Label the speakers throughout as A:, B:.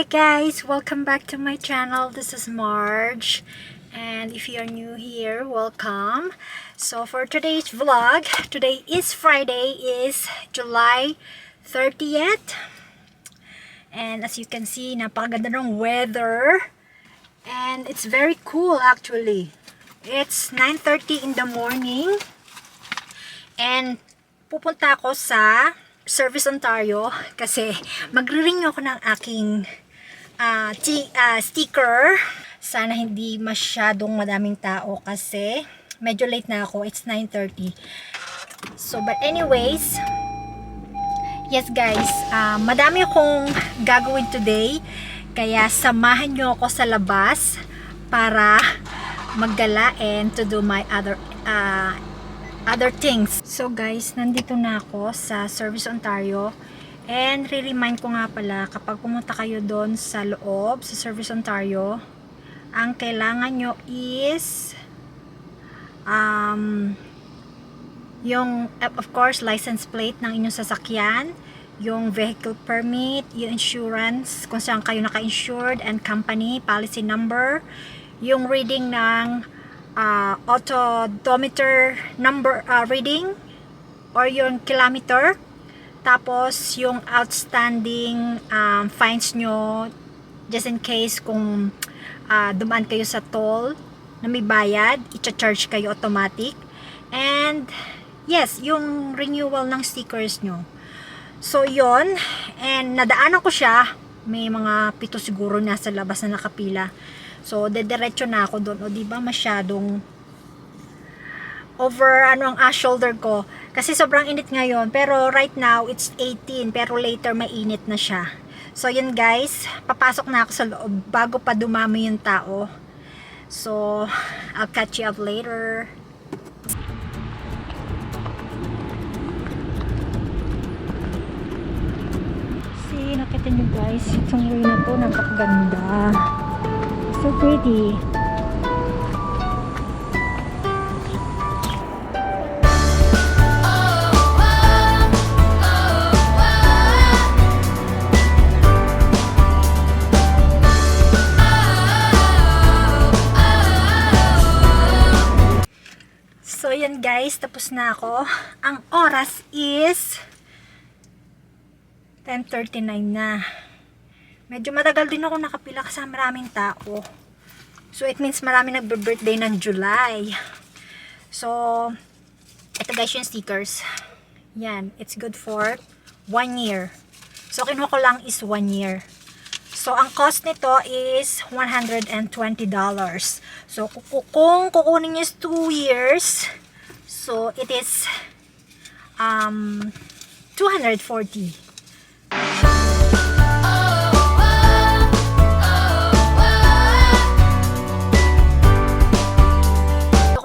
A: guys, welcome back to my channel. This is Marj, and if you are new here, welcome. So for today's vlog, today is Friday, is July 30th, and as you can see, napakaganda ng weather and it's very cool. Actually, it's 9:30 in the morning and pupunta ako sa Service Ontario kasi magre-renew ako ng aking sticker. Sana hindi masyadong madaming tao kasi medyo late na ako. It's 9:30. So but anyways, yes guys, madami akong gagawin today, kaya samahan nyo ako sa labas para maggala and to do my other things. So guys, nandito na ako sa Service Ontario, and re-remind ko nga pala, kapag pumunta kayo doon sa loob sa Service Ontario, ang kailangan nyo is yung of course license plate ng inyong sasakyan, yung vehicle permit, yung insurance kung saan kayo naka-insured, and company policy number, yung reading ng odometer number reading or yung kilometer, tapos yung outstanding fines nyo just in case kung dumaan kayo sa toll na may bayad, i-charge kayo automatic, and yes, yung renewal ng stickers nyo. So yon, and nadaanan ko siya, may mga 7 siguro nasa labas na nakapila. So, dediretso na ako doon. O, diba masyadong over, ang shoulder ko. Kasi sobrang init ngayon. Pero right now, it's 18. Pero later, mainit na siya. So, yun guys. Papasok na ako sa loob bago pa dumami yung tao. So, I'll catch you up later. See, nakita nyo guys. Itong way na to, napakaganda. So pretty. So yan guys, tapos na ako. Ang oras is 10:39 na. Medyo matagal din ako nakapila kasi maraming tao. So, it means marami nagbe-birthday ng July. So, ito guys yung stickers. Yan. It's good for 1 year. So, kinuha ko lang is 1 year. So, ang cost nito is $120. So, kung kukunin nyo is 2 years, so, it is $240.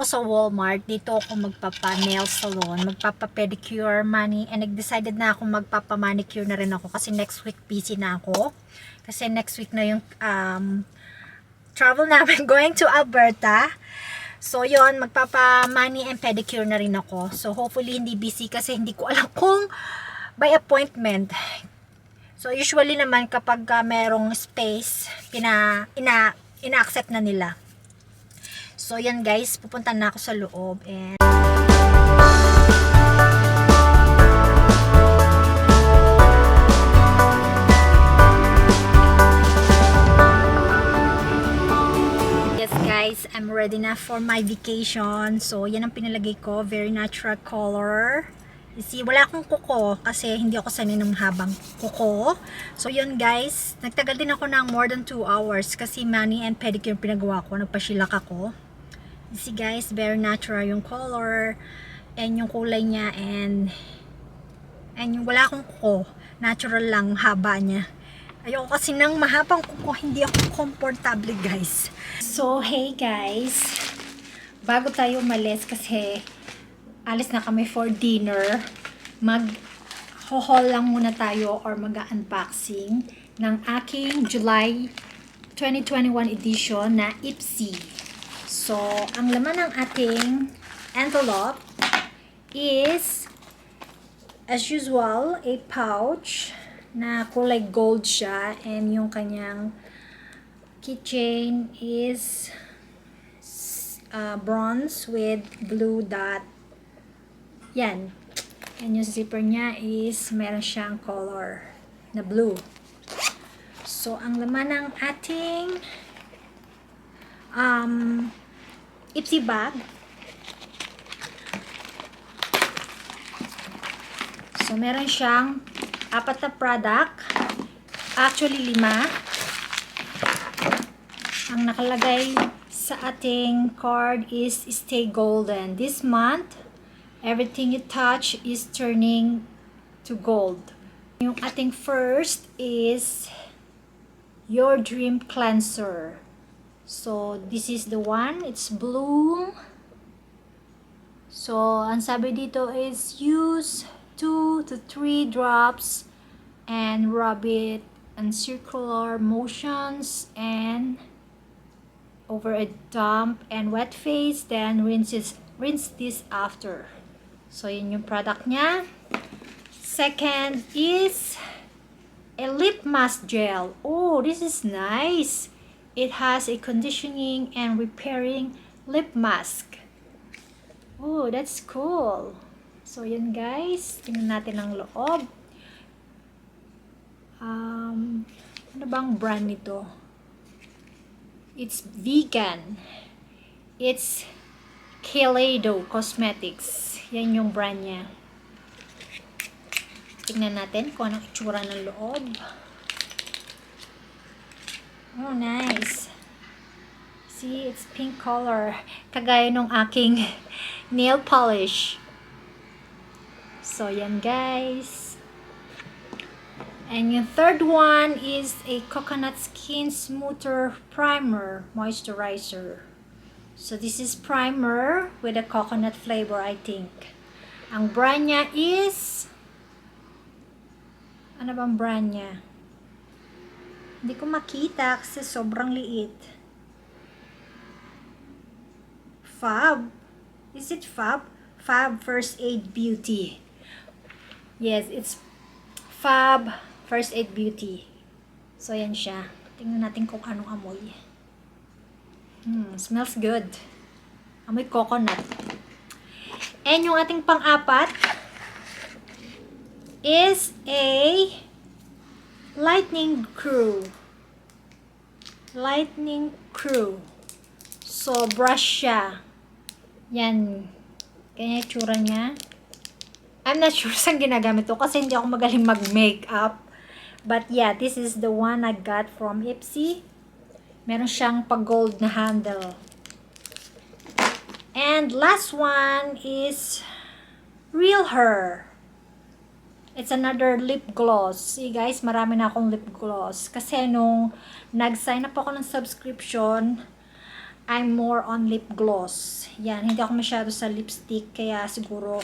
A: Sa Walmart, dito ako magpapa-nail salon, magpapa-pedicure, mani, and nag-decided na ako magpapa-manicure na rin ako kasi next week busy na ako. Kasi next week na yung travel namin going to Alberta. So yon, magpapa-mani and pedicure na rin ako. So hopefully hindi busy kasi hindi ko alam kung by appointment. So usually naman kapag merong space, ina-accept na nila. So yan guys, pupunta na ako sa loob, and yes guys, I'm ready na for my vacation. So yan ang pinalagay ko, very natural color. You see, wala akong kuko kasi hindi ako sanay ng mahabang kuko. So yun guys, nagtagal din ako ng more than 2 hours kasi mani and pedicure pinagawa ko, nagpasilak ako. You see guys, very natural yung color and yung kulay niya, and yung wala akong kuko, natural lang haba niya. Ayoko kasi ng mahabang kuko, hindi ako comfortable guys. So hey guys, bago tayo umalis kasi alis na kami for dinner, mag-haul lang muna tayo or mag-unboxing ng aking July 2021 edition na IPSY. So, ang laman ng ating envelope is, as usual, a pouch na kulay gold siya, and yung kanyang keychain is bronze with blue dot. Yan. And yung zipper niya is meron siyang color na blue. So, ang laman ng ating IPSY bag. So, meron siyang 4 na product. Actually, 5. Ang nakalagay sa ating card is stay golden. This month, everything you touch is turning to gold. Yung ating first is your dream cleanser. So, this is the one. It's blue. So, ang sabi dito is use 2 to 3 drops and rub it in circular motions and over a damp and wet face, then rinse this after. So, yun yung product niya. Second is a lip mask gel. Oh, this is nice. It has a conditioning and repairing lip mask. Oh, that's cool. So, yun guys. Tingnan natin ang loob. Ano bang brand nito? It's vegan. It's Kaleido Cosmetics. Yan yung brand niya. Tingnan natin kung anong itsura ng loob. Oh, nice. See, it's pink color. Kagaya nung aking nail polish. So, yan guys. And yung third one is a coconut skin smoother primer moisturizer. So, this is primer with a coconut flavor, I think. Ang brand niya is... Ano bang brand niya? Hindi ko makita kasi sobrang liit. Fab? Is it Fab? Fab First Aid Beauty. Yes, it's Fab First Aid Beauty. So, yan siya. Tingnan natin kung anong amoy. Smells good. Amoy coconut. And yung ating pang-apat is a lightning crew. Lightning crew. So, brush siya. Yan. Kanya yung tsura niya. I'm not sure saan ginagamit to kasi hindi ako magaling mag-makeup. But yeah, this is the one I got from IPSY. Meron siyang pag-gold na handle. And last one is Real Her. It's another lip gloss. See guys, marami na akong lip gloss. Kasi nung nag-sign up ako ng subscription, I'm more on lip gloss. Yan, hindi ako masyado sa lipstick. Kaya siguro,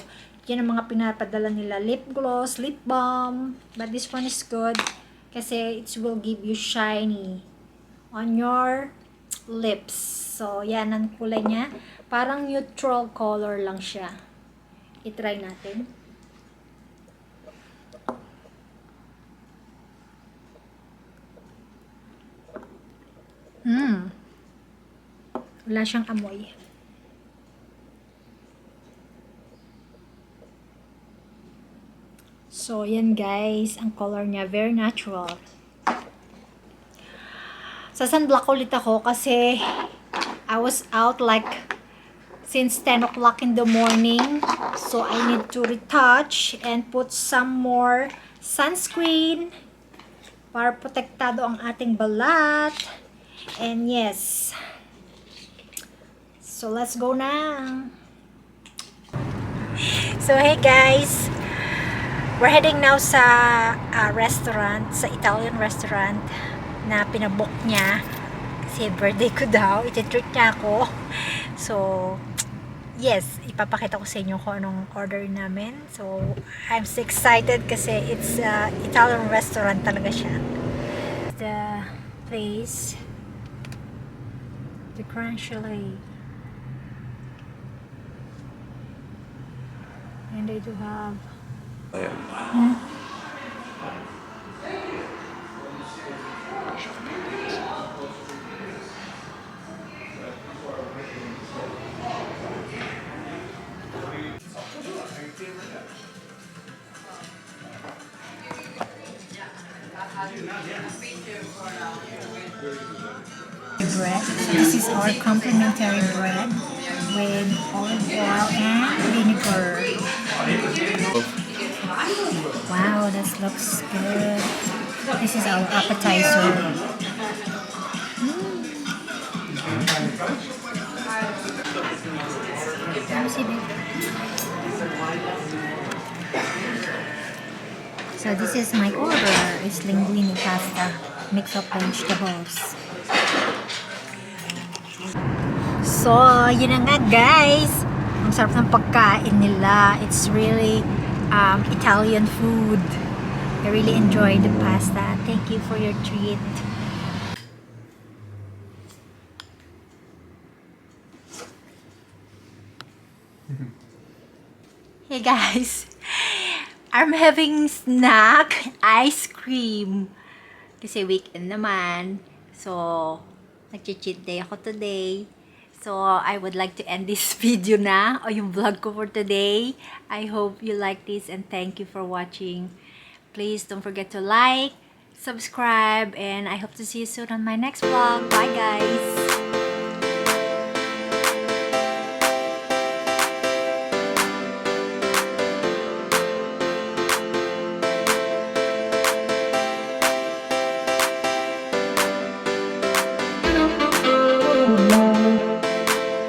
A: yan ang mga pinapadala nila. Lip gloss, lip balm. But this one is good. Kasi it will give you shiny on your lips. So, yan ang kulay niya. Parang neutral color lang siya. I-try natin. Wala siyang amoy. So, yan guys. Ang color niya, very natural. Sa sunblock ulit ako kasi I was out like since 10 o'clock in the morning. So, I need to retouch and put some more sunscreen para protektado ang ating balat. And yes. So, let's go na. So, hey guys. We're heading now sa restaurant, sa Italian restaurant na pinabook niya. Kasi birthday ko daw. Iti-treat niya ako. So, yes. Ipapakita ko sa inyo kung anong order namin. So, I'm so excited kasi it's Italian restaurant talaga siya. The place. The Grand Chalet. And they do have Bread. This is our complimentary bread with olive oil and vinegar. Wow, this looks good. This is our appetizer. Let me see this. So this is my order. It's linguine pasta, mix of vegetables. So, yun na nga guys. Ang sarap ng pagkain nila. It's really Italian food. I really enjoyed the pasta. Thank you for your treat. Hey guys. I'm having snack, ice cream. Kasi weekend naman. So, nag-cheat day ako today. So, I would like to end this video na, o yung vlog ko for today. I hope you like this and thank you for watching. Please don't forget to like, subscribe, and I hope to see you soon on my next vlog. Bye guys!